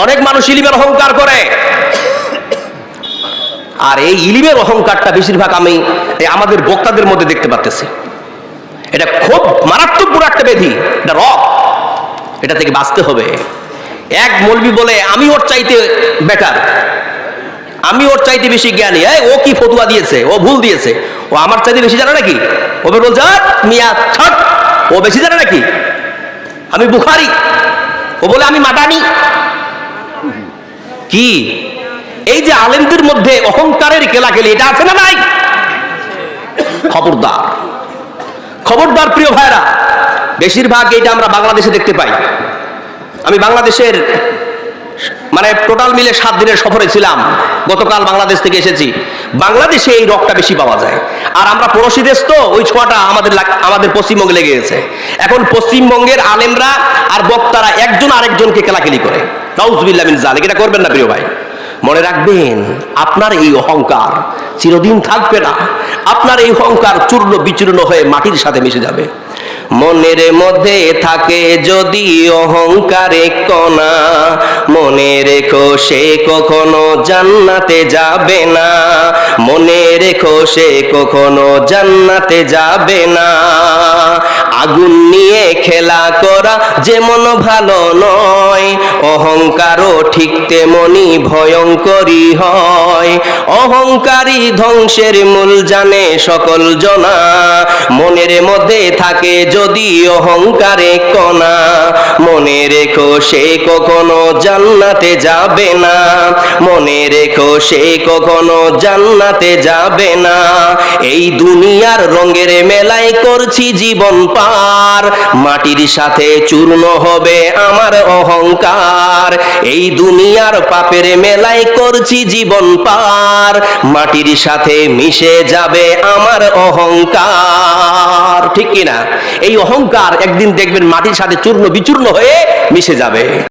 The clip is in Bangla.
অনেক মানুষ ইলিমের অহংকার করে, আর এই ইলিমের অহংকারটা বেশিরভাগ আমি আমাদের বক্তাদের মধ্যে দেখতে পাচ্ছি। এটা খুব মারাত্মক পুরো একটা ব্যাধি, এটা রোগ, এটা থেকে বাঁচতে হবে। এক মৌলবি বলে আমি ওর চাইতে বেটার, আমি ওর চাইতে বেশি জ্ঞানী, ও কি ফতুয়া দিয়েছে, ও ভুল দিয়েছে, ও আমার চাইতে বেশি জানে নাকি? ও বলছে মিয়া ছাট, ও বেশি জানে নাকি? আমি বুখারি, ও বলে আমি মাদানি। কি এই যে আলেমদের মধ্যে অহংকারের কেলাকেলি, এটা আছে না নাই? খবরদার, খবরদার প্রিয় ভাইরা। বেশিরভাগ এটা আমরা বাংলাদেশে দেখতে পাই। আমি বাংলাদেশের মানে টোটাল মিলে 7 দিনের সফরে ছিলাম, গতকাল বাংলাদেশ থেকে এসেছি। বাংলাদেশে এই রোগটা বেশি পাওয়া যায়, আর আমরা পড়োশী দেশ তো ওই ছোঁয়াটা আমাদের পশ্চিমবঙ্গে লেগে গেছে। এখন পশ্চিমবঙ্গের আলেমরা আর বক্তারা একজন আরেকজনকে কেলাকেলি করে। নাউজুবিল্লাহ মিন যালিক। এটা করবেন না প্রিয় ভাই। মনে রাখবেন, আপনার এই অহংকার চিরদিন থাকবে না। আপনার এই অহংকার চূর্ণ বিচূর্ণ হয়ে মাটির সাথে মিশে যাবে। মনের মধ্যে থাকে যদি অহংকারে কণা, মনে রেখো সে কখনো জান্নাতে যাবে না। মনে রেখো সে কখনো জান্নাতে যাবে না। আগুন নিয়ে খেলা করা যেমন ভালো নয়, অহংকারও ঠিক তেমনি ভয়ঙ্করী হয়। অহংকারী ধ্বংসের মূল জানে সকল জনা, মনের মধ্যে থাকে যদি অহংকারে কণা, মনে রেখো সে কখনো জান্নাতে যাবে না। মনে রেখো সে কখনো জান্নাতে যাবে না। এই দুনিয়ার রঙের মেলায় করছি জীবন পার, মাটির সাথে চূর্ণ হবে আমার অহংকার। এই দুনিয়ার পাপের মেলায় করছি জীবন পার, মাটির সাথে মিশে যাবে আমার অহংকার। ঠিক কিনা? এই অহংকার একদিন দেখবেন মাটির সাথে চূর্ণ বিচূর্ণ হয়ে মিশে যাবে।